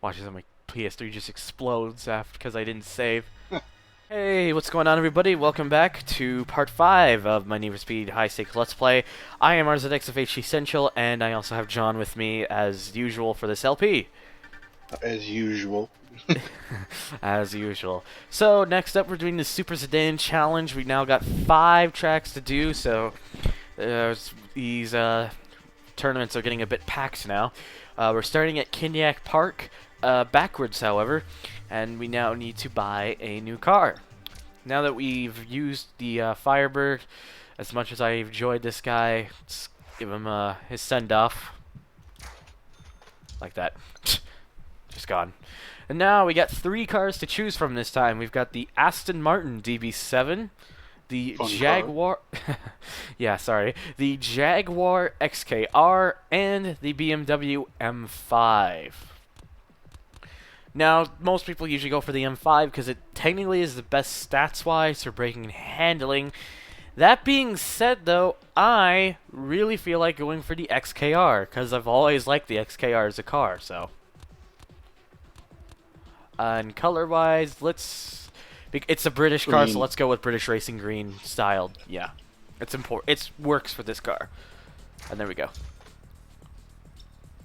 Watch as my PS3 just explodes after because I didn't save. Hey, what's going on, everybody? Welcome back to part 5 of my Need for Speed High Stakes Let's Play. I am RZX of HD Essential, and I also have John with me, as usual, for this LP. As usual. As usual. So, next up, we're doing the Super Sedan Challenge. We now got 5 tracks to do, so these tournaments are getting a bit packed now. We're starting at Kindiak Park, backwards, however, and we now need to buy a new car. Now that we've used the Firebird, as much as I enjoyed this guy, let's give him his send-off. Like that. Just gone. And now we got 3 cars to choose from this time. We've got the Aston Martin DB7, the Fun Jaguar... yeah, sorry. The Jaguar XKR, and the BMW M5. Now, most people usually go for the M5 because it technically is the best stats-wise for braking and handling. That being said, though, I really feel like going for the XKR because I've always liked the XKR as a car, so... and color-wise, it's a British car, so let's go with British Racing Green styled. Yeah, it's important. It works for this car. And there we go.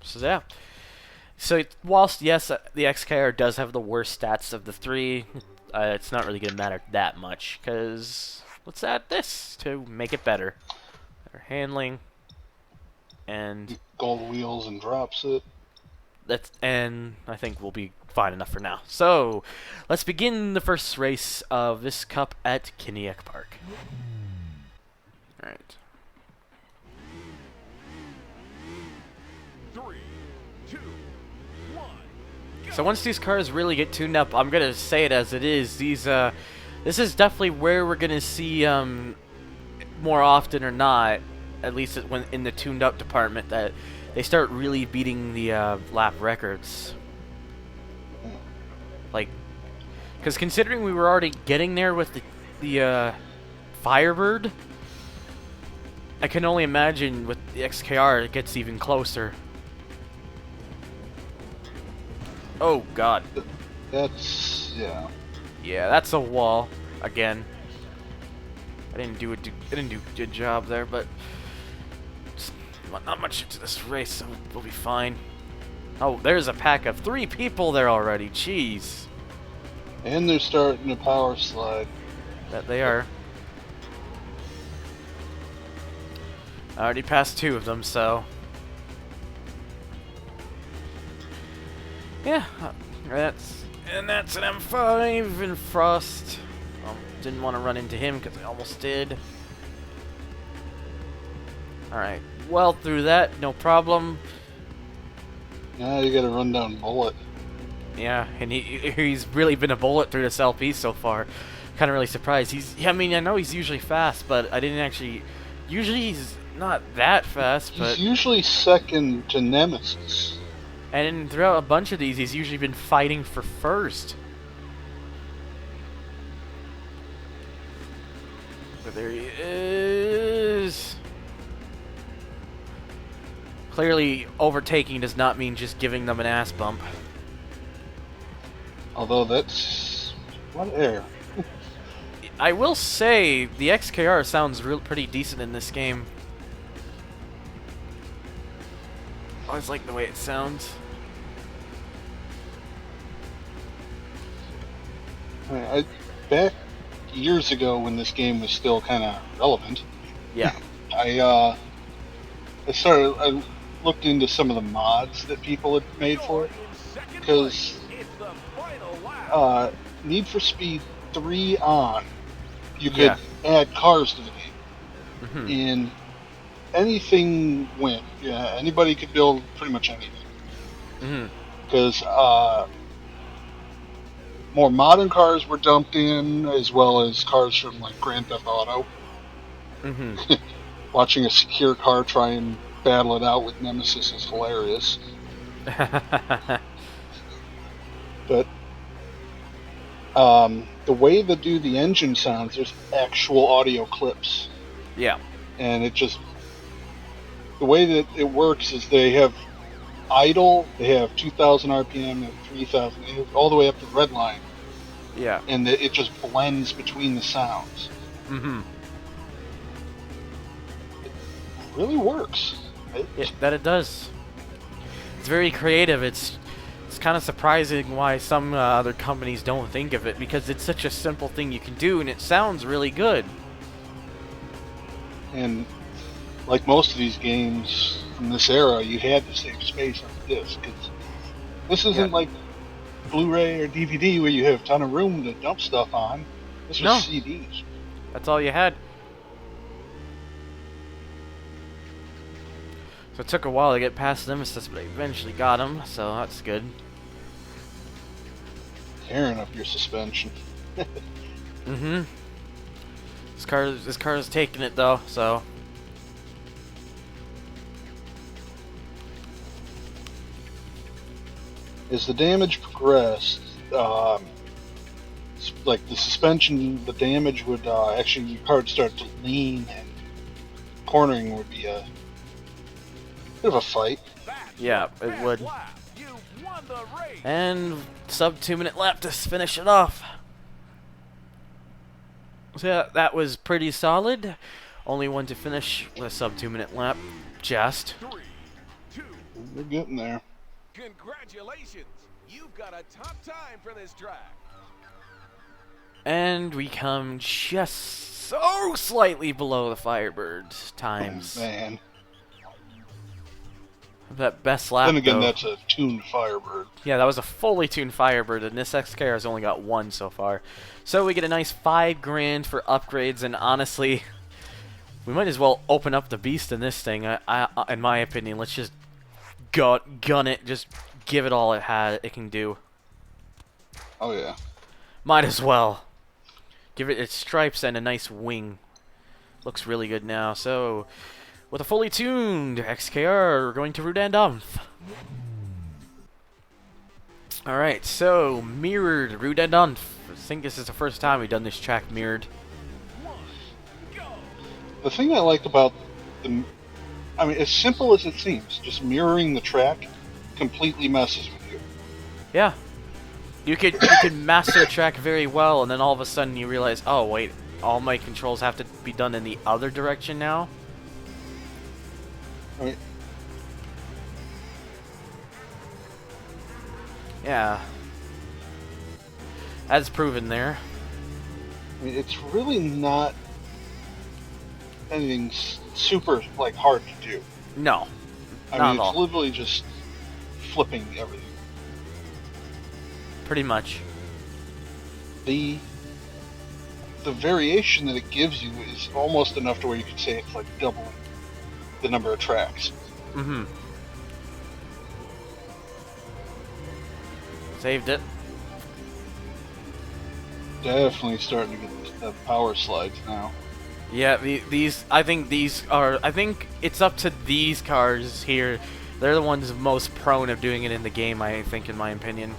So yeah. So whilst yes, the XKR does have the worst stats of the 3, it's not really gonna matter that much because let's add this to make it better. Better handling and Gold wheels and drops it. and I think we'll be fine enough for now. So let's begin the first race of this cup at Kindiak Park. All right. 3, 2, 1. So once these cars really get tuned up, I'm gonna say it as it is. This is definitely where we're gonna see more often or not, at least when in the tuned up department, that they start really beating the lap records. Like, because considering we were already getting there with the Firebird, I can only imagine with the XKR it gets even closer. Oh God. That's, yeah. Yeah, that's a wall again. I didn't do a good job there, but not much into this race, so we'll be fine. Oh, there's a pack of 3 people there already. Jeez. And they're starting a power slide. That they are. I already passed 2 of them, so yeah. That's an M5 in Frost. Didn't want to run into him because I almost did. All right. Well, through that, no problem. Now you gotta run down Bullet. Yeah, and he's really been a bullet through this LP so far. Kind of really surprised. I mean, I know he's usually fast, but I didn't actually. Usually he's not that fast, but He's usually second to Nemesis. and throughout a bunch of these, he's usually been fighting for first. But there he is. Clearly, overtaking does not mean just giving them an ass bump. Although that's... what air? I will say, the XKR sounds pretty decent in this game. I always like the way it sounds. Back years ago when this game was still kind of relevant, Yeah. I looked into some of the mods that people had made for it, because Need for Speed 3 on, you could add cars to the game, Mm-hmm. and anything went. Yeah, anybody could build pretty much anything, Mm-hmm. because more modern cars were dumped in, as well as cars from like Grand Theft Auto. Mm-hmm. Watching a secure car try and battle it out with Nemesis is hilarious. But the way they do the engine sounds, there's actual audio clips. Yeah. And it just... the way that it works is they have idle, they have 2,000 RPM, they have 3,000, all the way up to red line, Yeah. and it just blends between the sounds. Mm-hmm. It really works. That it does. It's very creative. It's kind of surprising why some other companies don't think of it, because it's such a simple thing you can do, and it sounds really good. And like most of these games from this era, you had to save space on the disc. This isn't like Blu-ray or DVD where you have a ton of room to dump stuff on. This was CDs. That's all you had. So it took a while to get past Nemesis, but I eventually got him, so that's good. Tearing up your suspension. Mm-hmm. This car is taking it though, so. As the damage progressed, like the suspension, the damage would actually, your car would start to lean, and cornering would be a bit of a fight. Yeah, it would. And sub 2 minute lap to finish it off. So yeah, that was pretty solid. Only one to finish with a sub 2 minute lap. Just. 3, 2. We're getting there. Congratulations! You've got a top time for this track. And we come just so slightly below the Firebird times. Oh, man. That best lap. Then again, though, that's a tuned Firebird. yeah, that was a fully tuned Firebird, and this XKR has only got one so far. So we get a nice $5 grand for upgrades, and honestly, we might as well open up the beast in this thing. In my opinion, let's just gun it, just give it all it can do. Oh yeah. Might as well. Give it its stripes and a nice wing. Looks really good now. So, with a fully tuned XKR, we're going to Adonf. Alright, so mirrored Adonf. I think this is the first time we've done this track mirrored. The thing I like about I mean, as simple as it seems, just mirroring the track completely messes with you. Yeah. You could master a track very well, and then all of a sudden you realize, oh wait, all my controls have to be done in the other direction now? I mean, yeah. As proven there. it's really not anything super like hard to do. No. I Not mean, at it's all. literally just flipping everything. Pretty much. The variation that it gives you is almost enough to where you could say it's like doubling the number of tracks. Mm-hmm. Saved it. Definitely starting to get the power slides now. Yeah, I think it's up to these cars here. They're the ones most prone of doing it in the game, I think, in my opinion.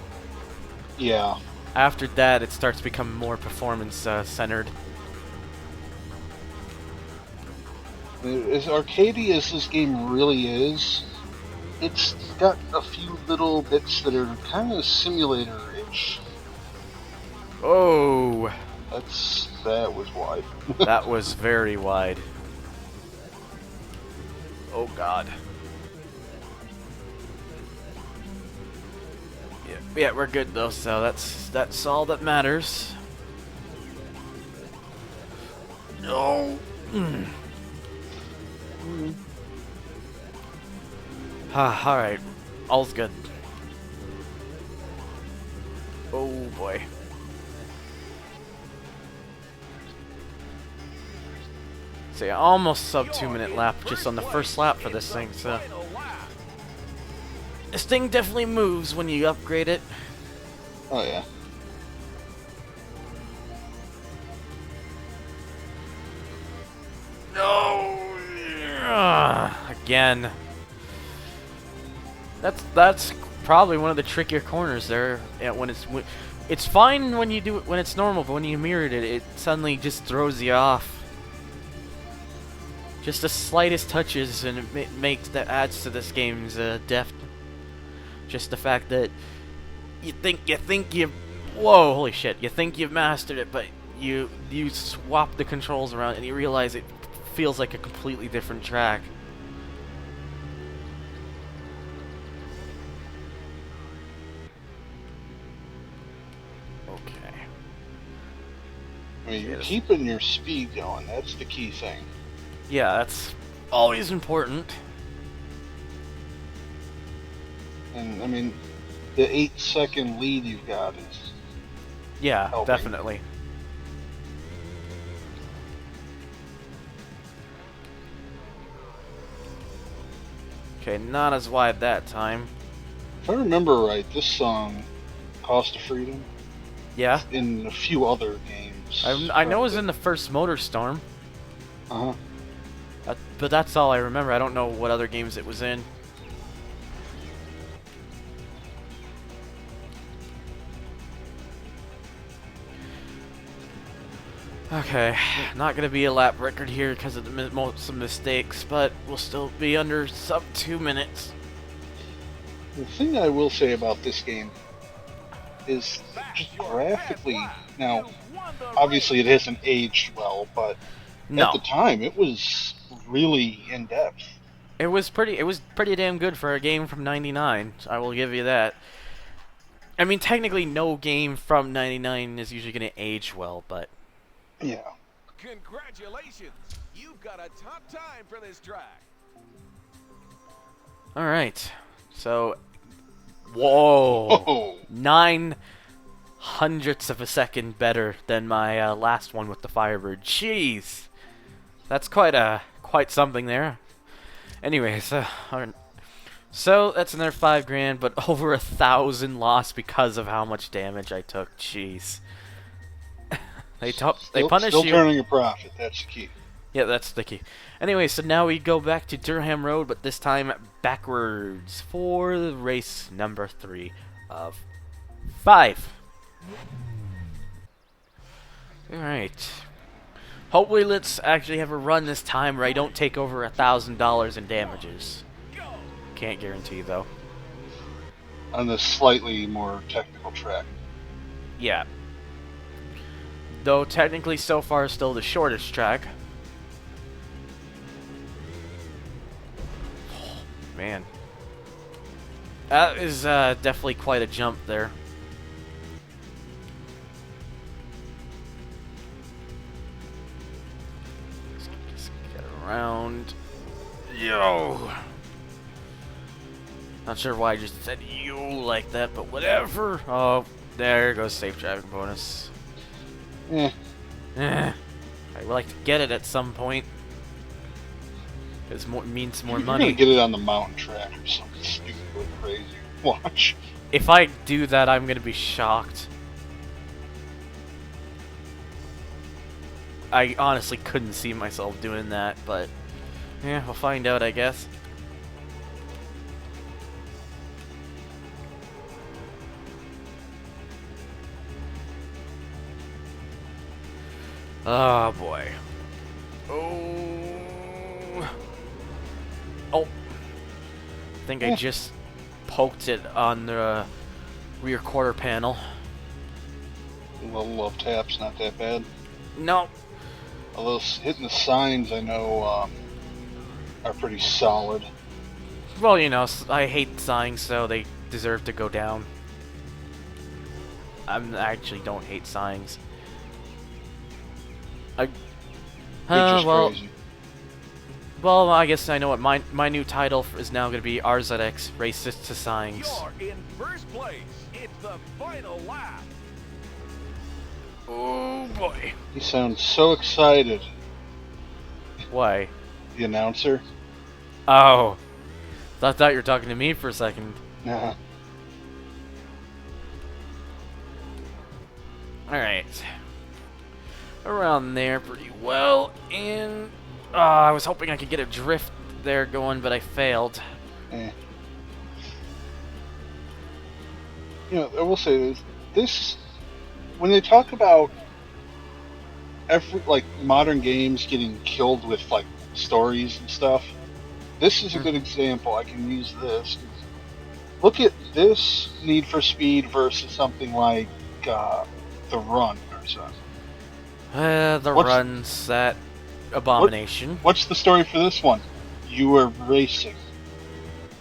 Yeah. After that, it starts to become more performance centered. As arcadey as this game really is, it's got a few little bits that are kind of simulator-ish. Oh, That was wide. that was very wide. Oh God. Yeah, we're good though. So that's all that matters. No. All right, all's good. Oh boy. So yeah, almost sub 2 minute lap just on the first lap for this thing. So this thing definitely moves when you upgrade it. Oh yeah. No. Again. That's probably one of the trickier corners there. Yeah, when it's fine when you do it when it's normal, but when you mirrored it, it suddenly just throws you off. Just the slightest touches, and it adds to this game's depth. Just the fact that you think you, whoa, holy shit, you think you've mastered it, but you swap the controls around and you realize it feels like a completely different track. Okay. I mean, you're Yes. keeping your speed going. That's the key thing. Yeah, that's always important. And, I mean, the 8-second lead you've got is... Yeah, helping. definitely. Okay, not as wide that time. If I remember right, this song, Cost of Freedom, Yeah, in a few other games. I know it was in the first Motor Storm, Uh-huh. but that's all I remember. I don't know what other games it was in. Okay, not gonna be a lap record here because of some mistakes, but we'll still be under sub 2 minutes. The thing I will say about this game is just graphically, now, obviously it hasn't aged well, but No, at the time it was really in-depth. it was pretty damn good for a game from '99. I will give you that. I mean, technically, no game from '99 is usually gonna age well, but Yeah. Congratulations! You've got a top time for this track. all right. So, whoa, Oh, 9/100ths of a second better than my last one with the Firebird. Jeez, that's quite something there. Anyways, so that's another $5,000, but over 1,000 lost because of how much damage I took. Jeez. They punish still you. turning a profit. That's the key. Yeah, that's the key. Anyway, so now we go back to Durham Road, but this time backwards for the race number 3 of 5. Alright. Hopefully let's actually have a run this time where I don't take over $1,000 in damages. Can't guarantee, though. On this slightly more technical track. Yeah. Though technically so far still the shortest track. Oh, man. That is definitely quite a jump there. Just get around. Yo! Not sure why I just said yo like that, but whatever. Oh, there goes safe driving bonus. Eh. I would like to get it at some point. It means more You're money. gonna get it on the mountain track or something stupidly crazy. Watch. If I do that, I'm gonna be shocked. I honestly couldn't see myself doing that, but yeah, we'll find out, I guess. Oh boy. Oh. Oh. I think I just poked it on the rear quarter panel. The level of tap's not that bad. No. Although hitting the signs, I know, are pretty solid. Well, you know, I hate signs, so they deserve to go down. I actually don't hate signs. Which is Well, crazy. well, I guess I know what my new title is now going to be. RZX Racist to Signs. You're in first place. It's the final lap. Oh boy. He sounds so excited, Why? the announcer. Oh. I thought you were talking to me for a second. Nah. Alright. Around there pretty well. And I was hoping I could get a drift there going, but I failed. Eh. You know, I will say this, when they talk about modern games getting killed with like stories and stuff, this is a good example. I can use this. Look at this Need for Speed versus something like The Run or something? The What's- runs, that abomination. What's the story for this one? You were racing.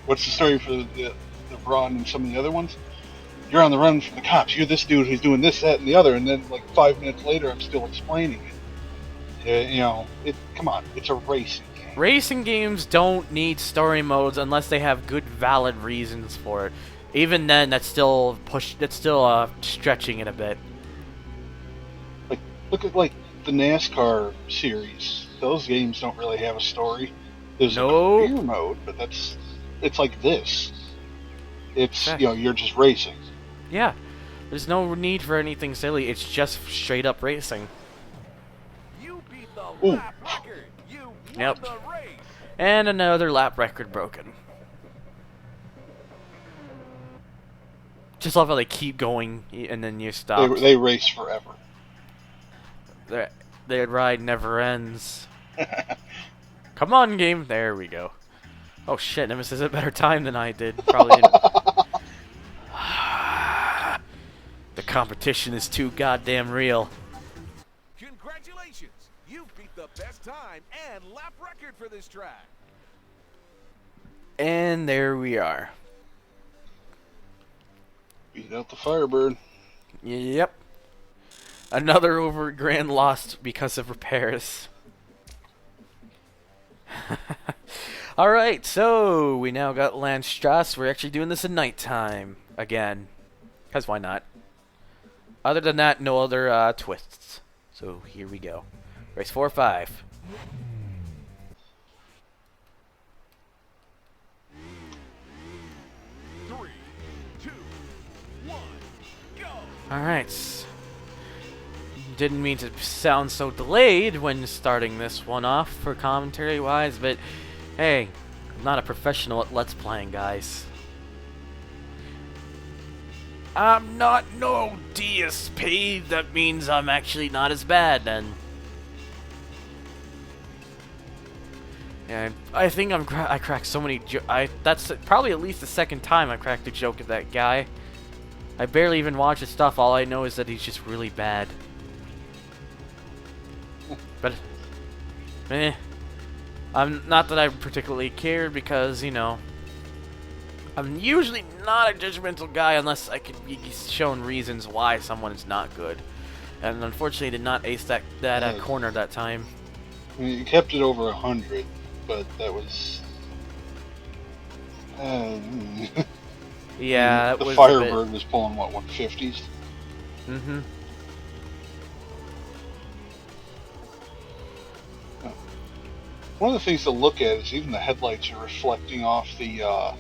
What's the story for the Run and some of the other ones? You're on the run from the cops. You're this dude who's doing this, that, and the other, and then like 5 minutes later, I'm still explaining it. Come on, it's a racing game. Racing games don't need story modes unless they have good, valid reasons for it. Even then, that's still stretching it a bit. Like, look at like the NASCAR series. Those games don't really have a story. There's a career mode, but it's like this. It's you're just racing. Yeah, there's no need for anything silly. It's just straight up racing. You beat the lap record. You won the race. And another lap record broken. Just love how they keep going and then you stop. They race forever. Their ride never ends. Come on, game. There we go. Oh shit, Nemesis had a better time than I did. Probably didn't. The competition is too goddamn real. Congratulations. You beat the best time and lap record for this track. And there we are. Beat out the Firebird. Yep. Another over grand lost because of repairs. Alright, so we now got Landstrasse. We're actually doing this at nighttime again. Because why not? Other than that, no other twists. So here we go. Race 4 or 5. Three, two, one, go. Alright. Didn't mean to sound so delayed when starting this one off for commentary wise, but hey, I'm not a professional at Let's Playing, guys. I'm not no DSP, that means I'm actually not as bad then. Yeah, I think I cracked so many that's probably at least the second time I cracked a joke at that guy. I barely even watch his stuff, all I know is that he's just really bad. But, I'm not that I particularly care because, you know, I'm usually not a judgmental guy unless I can be shown reasons why someone is not good. And unfortunately, did not ace that corner that time. I mean, you kept it over 100, but that was. Yeah, that the was Firebird was pulling what 150s. Mm-hmm. One of the things to look at is even the headlights are reflecting off the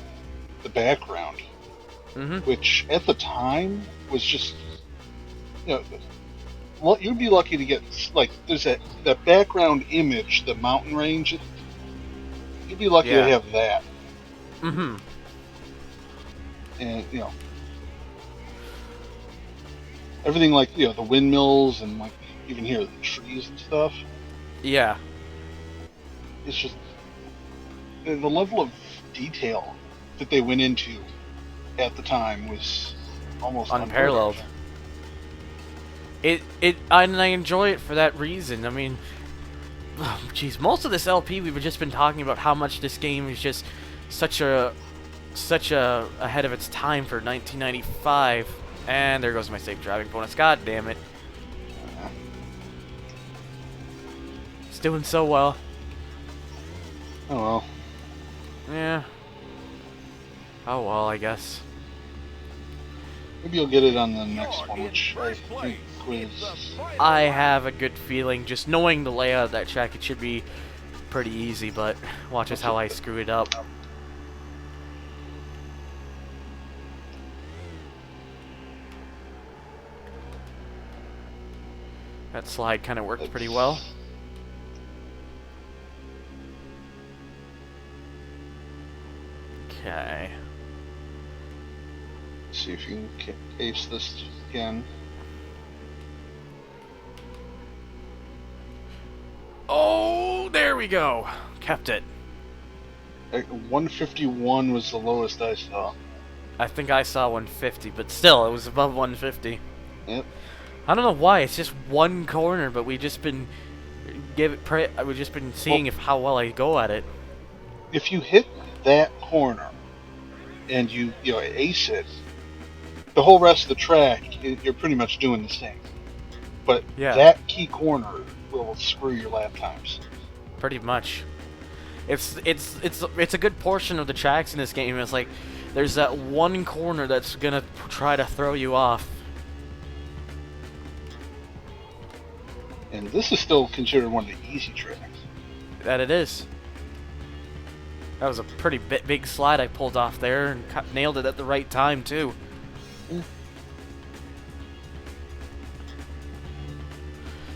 background, which at the time was just, you'd be lucky to get like there's that background image, the mountain range. You'd be lucky to have that. Mm-hmm. And everything like the windmills and like you can hear the trees and stuff. Yeah. It's just the level of detail that they went into at the time was almost unparalleled. And I enjoy it for that reason. I mean, jeez, most of this LP we've just been talking about how much this game is just such a ahead of its time for 1995. And there goes my safe driving bonus. God damn it! It's doing so well. Oh well. Yeah. Oh well, I guess. Maybe you'll get it on the next one, which I think was. I have a good feeling, just knowing the layout of that track, it should be pretty easy, but watch us how I screw it up. That slide kind of worked pretty well. Okay. See if you can ace this again. Oh, there we go. Kept it. 151 was the lowest I saw. I think I saw 150, but still, it was above 150. Yep. I don't know why. It's just one corner, but we've just been we've just been seeing how well I go at it. If you hit that corner and you ace it, the whole rest of the track you're pretty much doing the same. But Yeah. that key corner will screw your lap times. Pretty much. It's a good portion of the tracks in this game. It's like there's that one corner that's gonna try to throw you off. And this is still considered one of the easy tracks. That it is. That was a pretty big slide I pulled off there and nailed it at the right time too.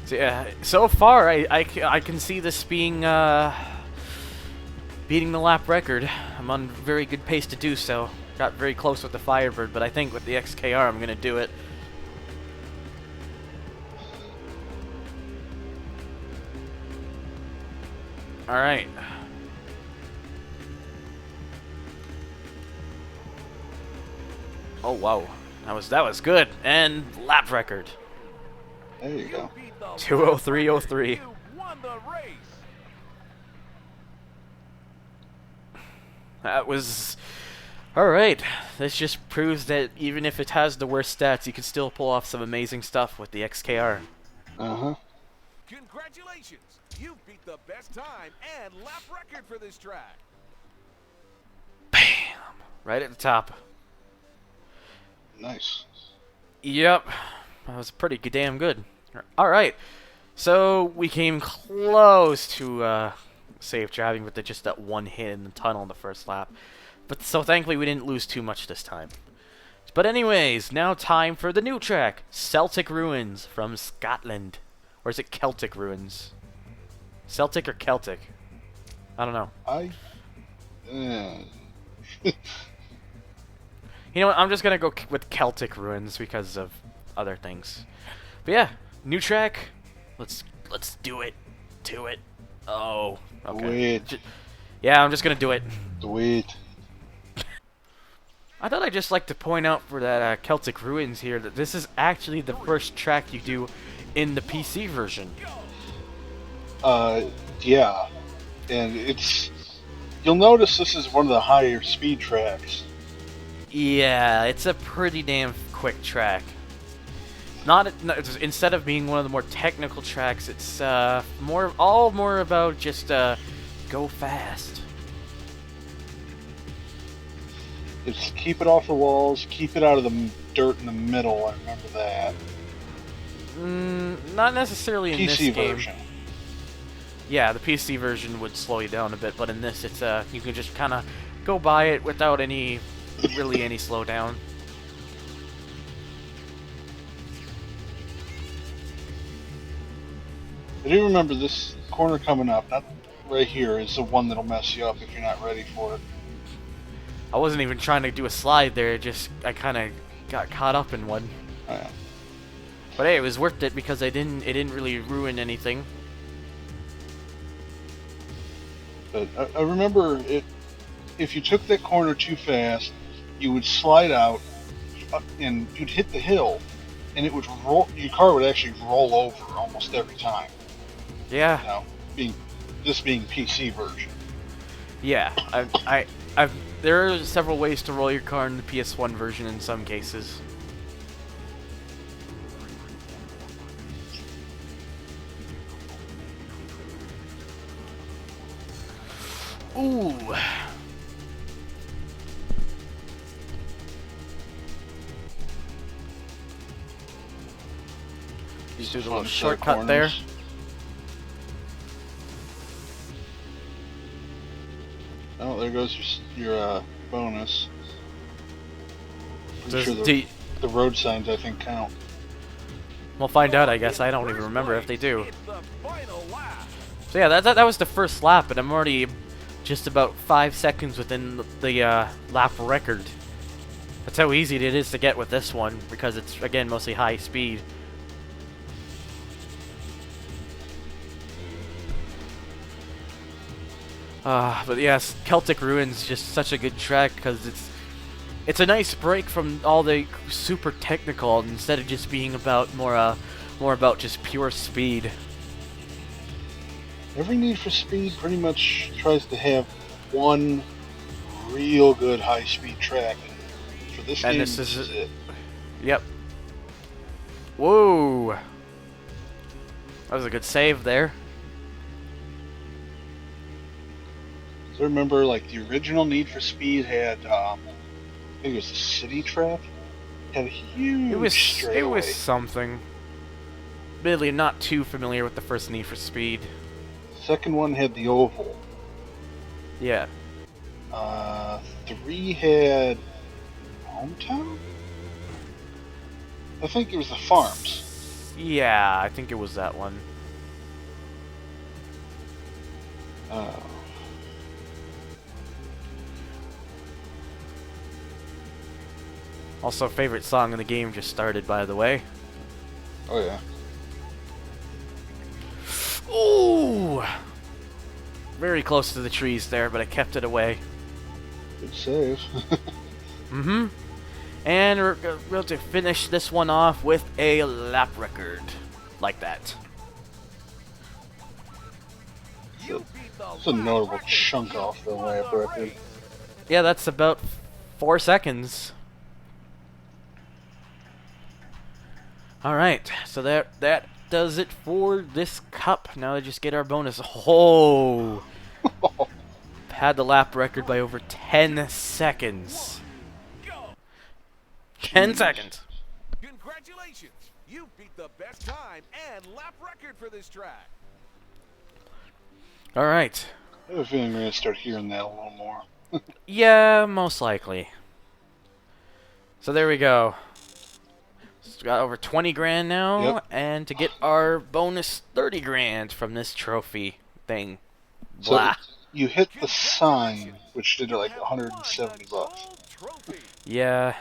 So yeah, so far I can see this being beating the lap record. I'm on very good pace to do so. Got very close with the Firebird, but I think with the XKR I'm gonna do it. All right. Oh wow, that was good, and lap record. There you go. 2:03:03. You won the race. That was all right. This just proves that even if it has the worst stats, you can still pull off some amazing stuff with the XKR. Uh-huh. Congratulations. You beat the best time and lap record for this track. Bam! Right at the top. Nice. Yep. That was pretty damn good. All right. So we came close to safe driving with just that one hit in the tunnel in the first lap. But so thankfully we didn't lose too much this time. But anyways, now time for the new track, Celtic Ruins from Scotland. Or is it Celtic Ruins? Celtic or Celtic? I don't know. You know what? I'm just gonna go with Celtic Ruins because of other things. But yeah, new track. Let's do it. Do it. Oh, okay. Do it. Yeah, I'm just gonna do it. Do it. I thought I'd just like to point out for that Celtic Ruins here that this is actually the first track you do in the PC version. Yeah. And you'll notice this is one of the higher speed tracks. Yeah, it's a pretty damn quick track. Instead of being one of the more technical tracks, it's more about just go fast. It's keep it off the walls, keep it out of the dirt in the middle. I remember that. Not necessarily in PC this game. version. Yeah, the PC version would slow you down a bit, but in this, it's you can just kind of go by it without really any slowdown. I do remember this corner coming up. That right here is the one that'll mess you up if you're not ready for it. I wasn't even trying to do a slide there. I kind of got caught up in one. Oh, yeah. But hey, it was worth it because it didn't really ruin anything. But I remember if you took that corner too fast, you would slide out and you'd hit the hill, and it would roll. Your car would actually roll over almost every time. Yeah. You know, being PC version. Yeah. There are several ways to roll your car in the PS1 version in some cases. Ooh. Just do the little shortcut there. Oh, there goes your bonus. Pretty sure the road signs, I think, count. We'll find out, I guess. I don't even remember if they do. So yeah, that was the first lap, and I'm already just about 5 seconds within the lap record. That's how easy it is to get with this one, because it's, again, mostly high speed. But yes, Celtic Ruins is just such a good track because It's a nice break from all the super technical, instead of just being about more about just pure speed. Every Need for Speed pretty much tries to have one real good high-speed track. And for this And game, this this is is it. Yep. Whoa. That was a good save there. So remember, like, the original Need for Speed had, I think it was the city track, had a huge It was straightaway. something. Really not too familiar with the first Need for Speed. Second one had the oval. Yeah. 3 had Hometown? I think it was the farms. Yeah, I think it was that one. Uh, Also, favorite song in the game just started, by the way. oh yeah. Ooh! Very close to the trees there, but I kept it away. Good save. Mm-hmm. And we're going to finish this one off with a lap record. Like that. You beat the It's a lap notable record. chunk You off the won lap the record. race. Yeah, that's about 4 seconds. Alright, so that does it for this cup. Now let's just get our bonus. Oh! Had the lap record by over 10 seconds. Go. 10 Jeez. seconds. Congratulations. You beat the best time and lap record for this track. Alright. I have a feeling we're going to start hearing that a little more. Yeah, most likely. So there we go. So got over 20 grand now, Yep. and to get our bonus 30 grand from this trophy thing. So Blah. you hit the sign, which did like 170 bucks. Yeah.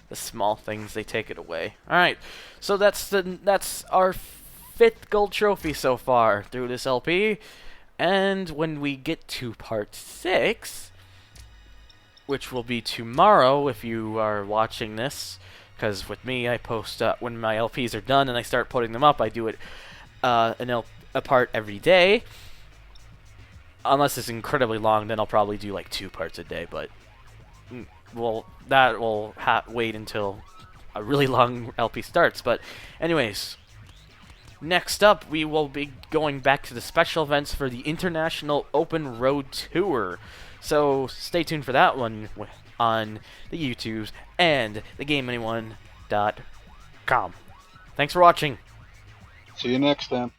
The small things, they take it away. Alright, so that's our 5th gold trophy so far through this LP. And when we get to part 6, which will be tomorrow if you are watching this, because with me, I post when my LPs are done and I start putting them up, I do it a part every day. Unless it's incredibly long, then I'll probably do like 2 parts a day, but well, that will wait until a really long LP starts. But anyways, next up, we will be going back to the special events for the International Open Road Tour. So stay tuned for that one on the YouTubes and thegameanyone.com. Thanks for watching. See you next time.